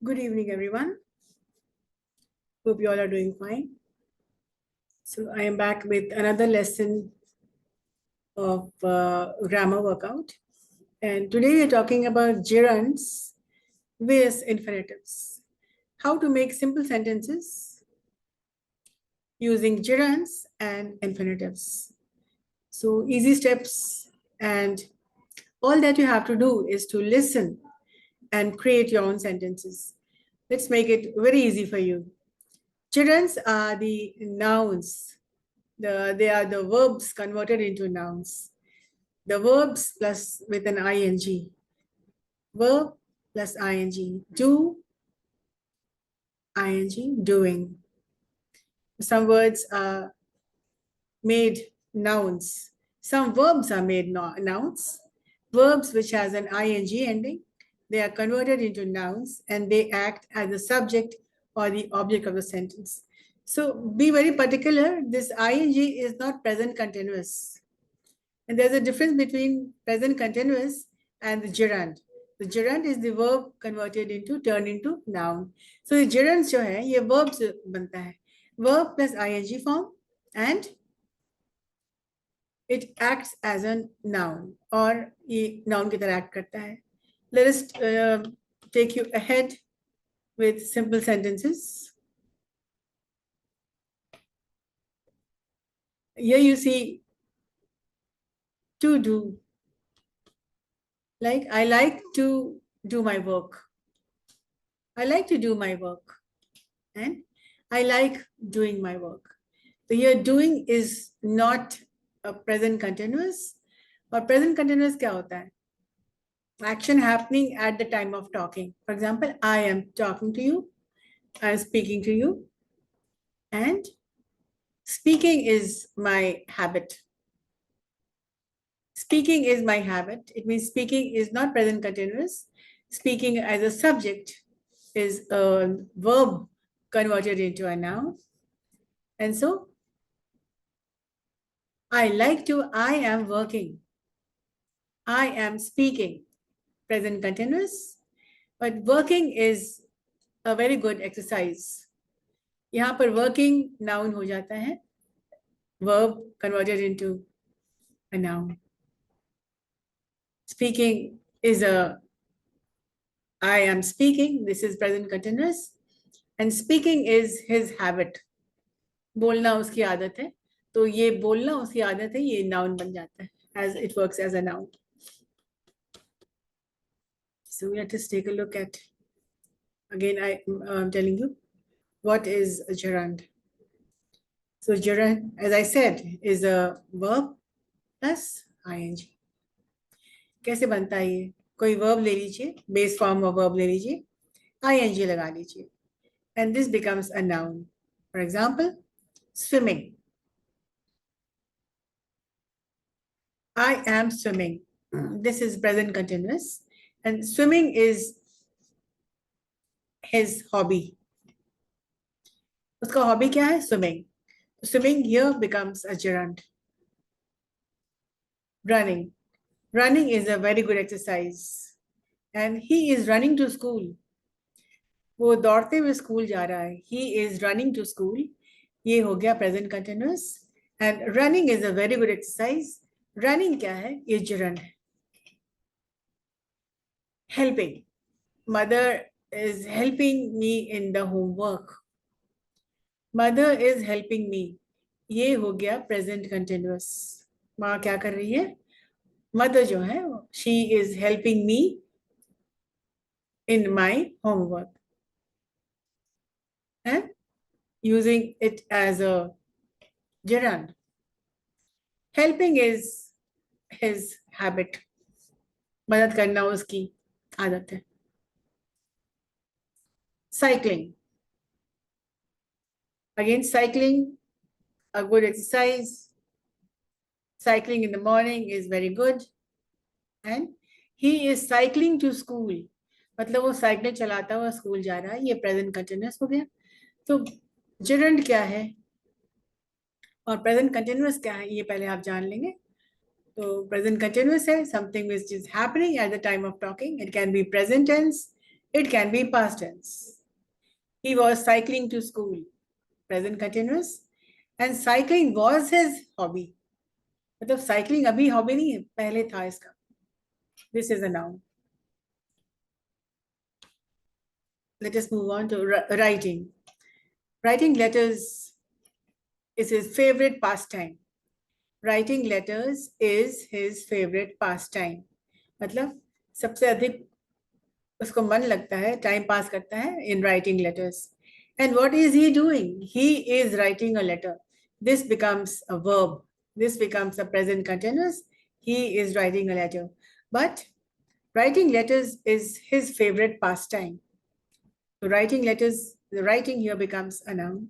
Good evening, everyone. Hope you all are doing fine. So I am back with another lesson of grammar workout. And today we're talking about gerunds with infinitives. How to make simple sentences using gerunds and infinitives. So easy steps, and all that you have to do is to listen and create your own sentences. Let's make it very easy for you. Gerunds are the nouns. They are the verbs converted into nouns. The verbs plus with an ing. Verb plus ing. Do, ing, doing. Some words are made nouns. Some verbs are made nouns. Verbs which has an ing ending, they are converted into nouns and they act as the subject or the object of the sentence. So be very particular. This ing is not present continuous. And there's a difference between present continuous and the gerund. The gerund is the verb converted into, turned into noun. So the gerunds जो है ये verb से बनता है. Verb plus ing form and it acts as a noun और ये noun की तरह act करता है. Let us take you ahead with simple sentences. Here you see to do. Like I like to do my work. I like to do my work. And I like doing my work. So here doing is not a present continuous. Or present continuous क्या होता है? Action happening at the time of talking. For example, I am talking to you. I am speaking to you. And speaking is my habit. Speaking is my habit. It means speaking is not present continuous. Speaking as a subject is a verb converted into a noun. And so, I like to, I am working. I am speaking, present continuous. But working is a very good exercise. यहाँ पर working noun हो जाता है. Verb converted into a noun. Speaking is a, I am speaking, this is present continuous. And speaking is his habit. बोलना उसकी आदत है. तो ये बोलना उसकी आदत है, ये noun बन जाता है, as it works as a noun. So let us take a look at, again, I'm telling you, what is a gerund? So gerund, as I said, is a verb plus ing. कैसे बनता है ये? कोई verb ले लीजिए, base form of verb ले लीजिए, ing लगा लीजिए. And this becomes a noun. For example, swimming. I am swimming. This is present continuous. And swimming is his hobby. उसका hobby क्या है? Swimming. Swimming here becomes a gerund. Running. Running is a very good exercise. And he is running to school. वो दौड़ते हुए school जा रहा है. He is running to school. ये हो गया present continuous. And running is a very good exercise. Running क्या है? ये gerund है. Helping. Mother is helping me in the homework. Mother is helping me. ये हो गया present continuous. माँ क्या कर रही है? Mother जो है, she is helping me in my homework. And using it as a gerund. Helping is his habit. मदद करना उसकी आदत है. Cycling. Again, cycling, a good exercise. Cycling in the morning is very good. And he is cycling to school. मतलब वो cycle चलाता हुआ school जा रहा है. ये प्रेजेंट कंटिन्यूअस हो गया. तो gerund क्या है और प्रेजेंट कंटिन्यूअस क्या है, ये पहले आप जान लेंगे. तो प्रेजेंट कंटिन्यूअस है something which is happening at the time of talking. It can be present tense, It can be past tense. He was cycling to school, present continuous. And cycling was his hobby. मतलब cycling अभी hobby नहीं है, पहले था इसका. This is a noun. Let us move on to writing. Writing letters is his favorite pastime. Writing letters is his favorite pastime. मतलब सबसे अधिक उसको मन लगता है, time pass करता है in writing letters. And what is he doing? He is writing a letter. This becomes a verb. This becomes a present continuous. He is writing a letter. But writing letters is his favorite pastime. So writing letters, the writing here becomes a noun.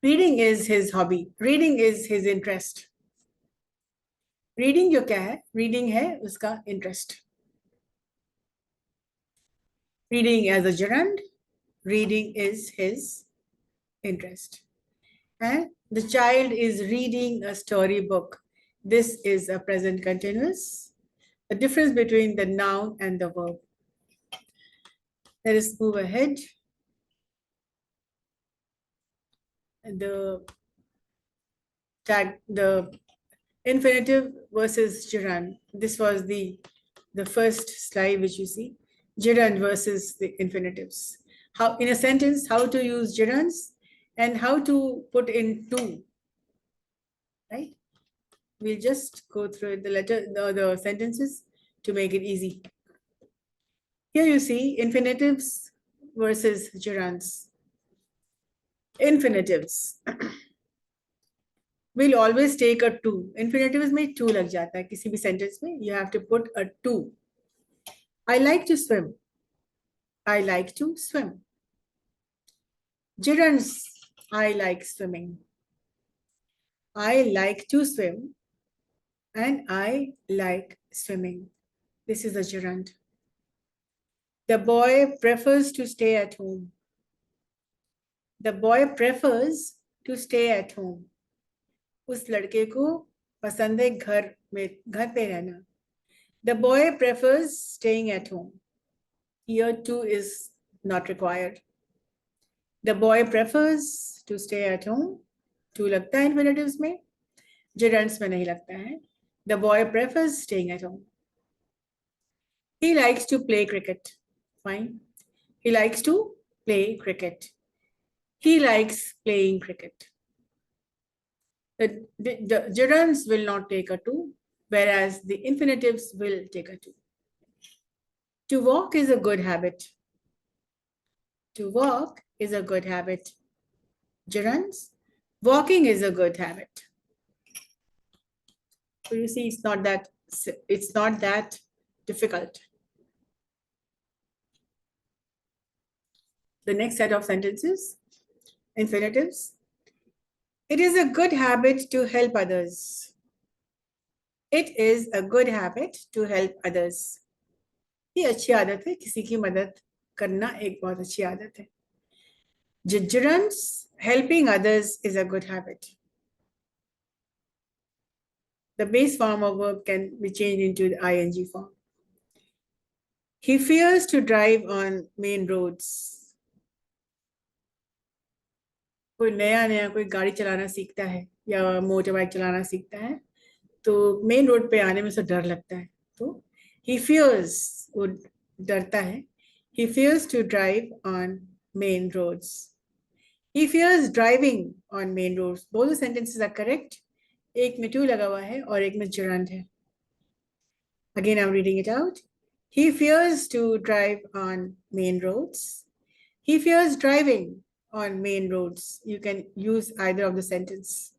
Reading is his hobby. Reading is his interest. Reading जो क्या है? Reading है उसका interest. Reading as a gerund. Reading is his interest. And the child is reading a storybook. This is a present continuous. The difference between the noun and the verb. Let us move ahead. The infinitive versus gerund. This was the first slide which you see. Gerund versus the infinitives. How in a sentence, how to use gerunds and how to put in to. Right? We'll just go through the sentences to make it easy. Here you see infinitives versus gerunds. Infinitives. We'll always take a to. Infinitives में to लग जाता है किसी भी sentence में. You have to put a to. I like to swim. I like to swim. Gerunds. I like swimming. I like to swim. And I like swimming. This is a gerund. The boy prefers to stay at home. The boy prefers to stay at home. उस लड़के को पसंद है घर पे रहना. The boy prefers staying at home. Here to is not required. The boy prefers to stay at home. To लगता है infinitives में. Gerunds में नहीं लगता है. The boy prefers staying at home. He likes to play cricket. Fine. He likes to play cricket. He likes playing cricket. The gerunds will not take a to, whereas the infinitives will take a to. To walk is a good habit. To walk is a good habit. Gerunds, walking is a good habit. So you see, it's not that difficult. The next set of sentences, infinitives. It is a good habit to help others. It is a good habit to help others. ये अच्छी आदत है, किसी की मदद करना एक बहुत अच्छी आदत है. Gerunds, helping others is a good habit. The base form of verb can be changed into the ing form. He fears to drive on main roads. कोई नया कोई गाड़ी चलाना सीखता है या मोटर बाइक चलाना सीखता है तो मेन रोड पे आने में उसे डर लगता है. तो he fears, वो डरता है. He fears to drive on main roads. He fears driving on main roads. Both the sentences are correct. एक में to लगा हुआ है और एक में gerund है. Again, I'm reading it out. He fears to drive on main roads. He fears driving on main roads. You can use either of the sentence.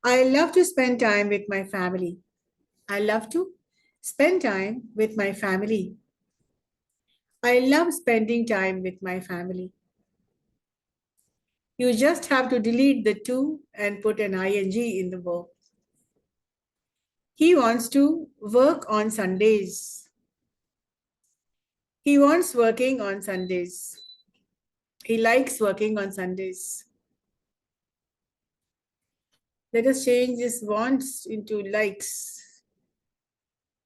I love to spend time with my family. I love to spend time with my family. I love spending time with my family. You just have to delete the to and put an ing in the verb. He wants to work on Sundays. He wants working on Sundays. He likes working on Sundays. Let us change this wants into likes.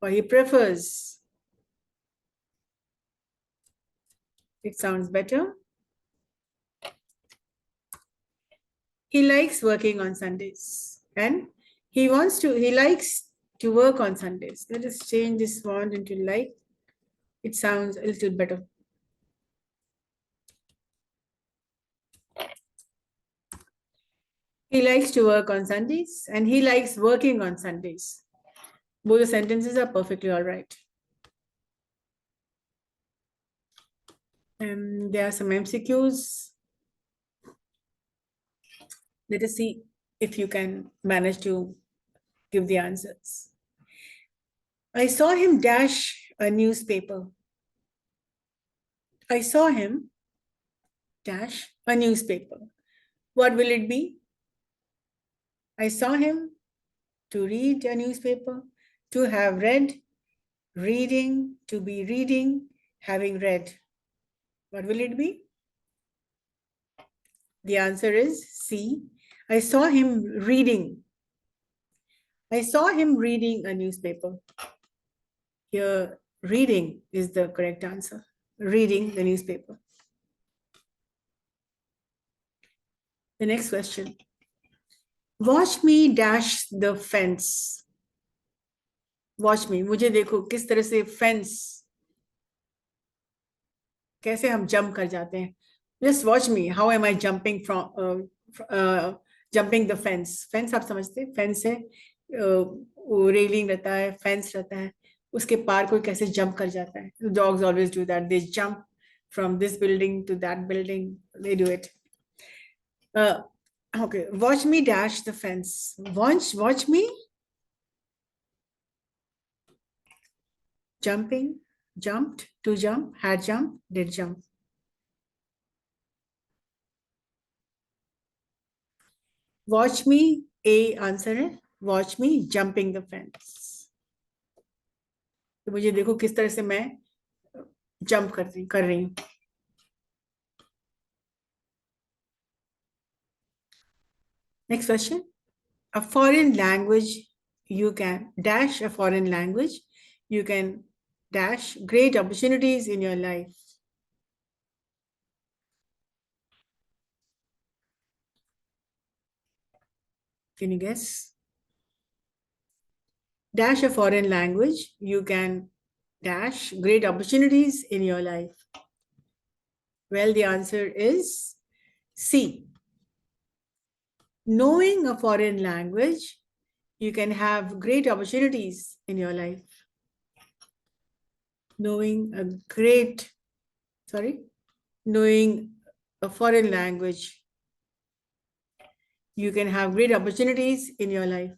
Or he prefers. It sounds better. He likes working on Sundays and he likes to work on Sundays. Let us change this want into like. It sounds a little better. He likes to work on Sundays and he likes working on Sundays. Both the sentences are perfectly all right. And there are some MCQs. Let us see if you can manage to give the answers. I saw him dash a newspaper. I saw him dash a newspaper. What will it be? I saw him to read a newspaper, to have read, reading, to be reading, having read. What will it be? The answer is C. I saw him reading. I saw him reading a newspaper. Here, reading is the correct answer. Reading the newspaper. The next question. Watch me dash the fence. Watch me. मुझे देखो किस तरह से fence कैसे हम jump कर जाते हैं. Just watch me. How am I jumping from jumping the fence? Fence आप समझते हैं? Fence है वो railing रहता है, fence रहता है. उसके पार कोई कैसे jump कर जाता है. Dogs always do that. They jump from this building to that building. They do it. Okay. Watch me dash the fence. Watch me. Jumping, jumped, to jump, had jump, did jump. Watch me, A answer है. Watch me jumping the fence. तो मुझे देखो किस तरह से मैं jump कर रही हूँ. Next question. A foreign language, you can dash a foreign language. You can dash great opportunities in your life. Can you guess? Dash a foreign language. You can dash great opportunities in your life. Well, the answer is C. Knowing a foreign language, you can have great opportunities in your life. Knowing a foreign language, you can have great opportunities in your life.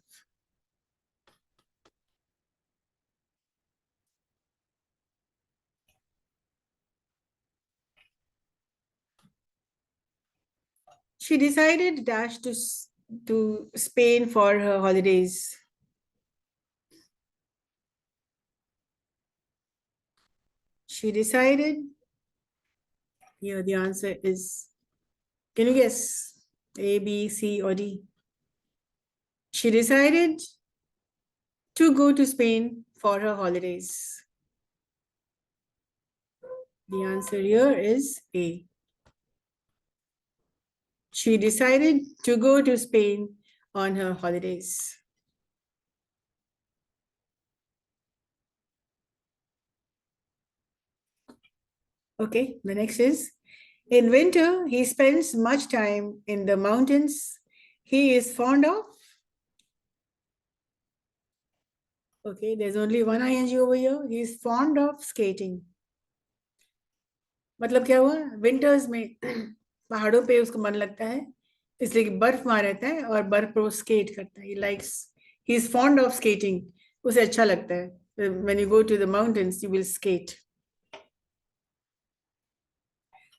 She decided dash to Spain for her holidays. She decided, here the answer is, can you guess? A, B, C, or D? She decided to go to Spain for her holidays. The answer here is A. She decided to go to Spain on her holidays. Okay, the next is, in winter, he spends much time in the mountains. He is fond of. Okay, there's only one ing over here. He is fond of skating. मतलब क्या हुआ? Winters में पहाड़ों पे उसको मन लगता है, इसलिए कि बर्फ वहां रहता है और बर्फ पर वो skate करता है. He is fond of skating. उसे अच्छा लगता है. When you go to the mountains, you will skate.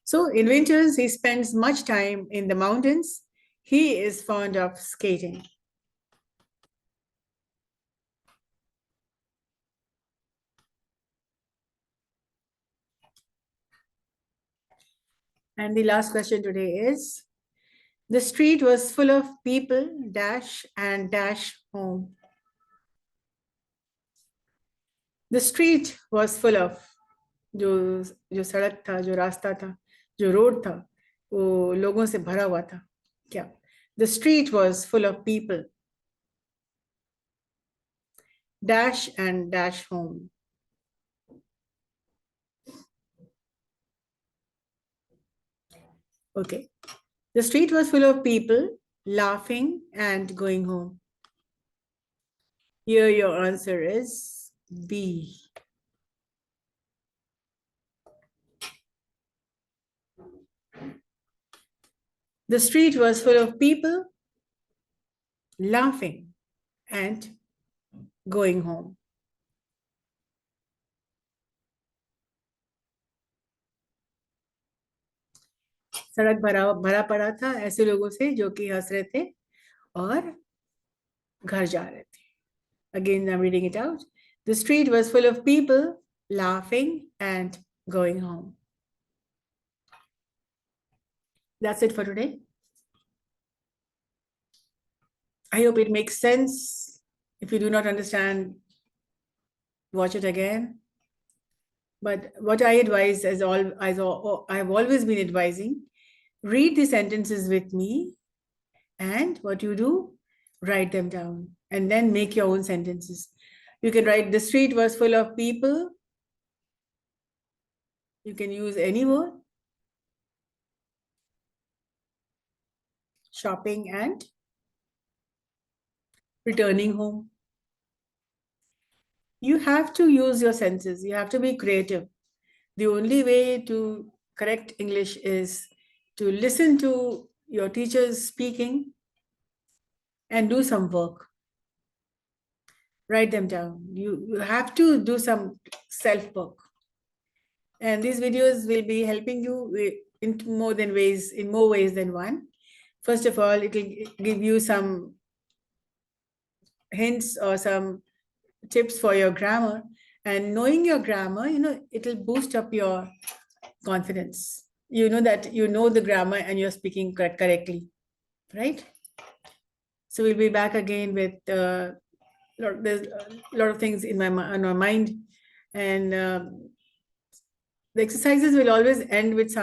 So in winters, he spends much time in the mountains. He is fond of skating. And the last question today is, the street was full of people, dash and dash home. The street was full of. जो सड़क था, जो रास्ता था, जो road था, वो लोगों से भरा हुआ था. क्या? The street was full of people. Dash and dash home. Okay. The street was full of people laughing and going home. Here your answer is B. The street was full of people laughing and going home. सड़क भरा भरा पड़ा था ऐसे लोगों से जो कि हंस रहे थे और घर जा रहे थे. Again, I'm reading it out. The street was full of people laughing and going home. That's it for today. I hope it makes sense. If you do not understand, watch it again. But what I advise, as I've always been advising, read the sentences with me, and what you do, write them down, and then make your own sentences. You can write, the street was full of people. You can use any word. Shopping and returning home. You have to use your senses. You have to be creative. The only way to correct English is to listen to your teachers speaking and do some work. Write them down. You have to do some self-work. And these videos will be helping you in more ways than one. First of all, it will give you some hints or some tips for your grammar. And knowing your grammar, it will boost up your confidence. You know that you know the grammar and you're speaking correctly, right? So we'll be back again with there's a lot of things in my mind, and the exercises will always end with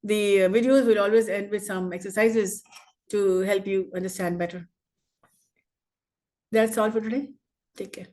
the videos will always end with some exercises to help you understand better. That's all for today. Take care.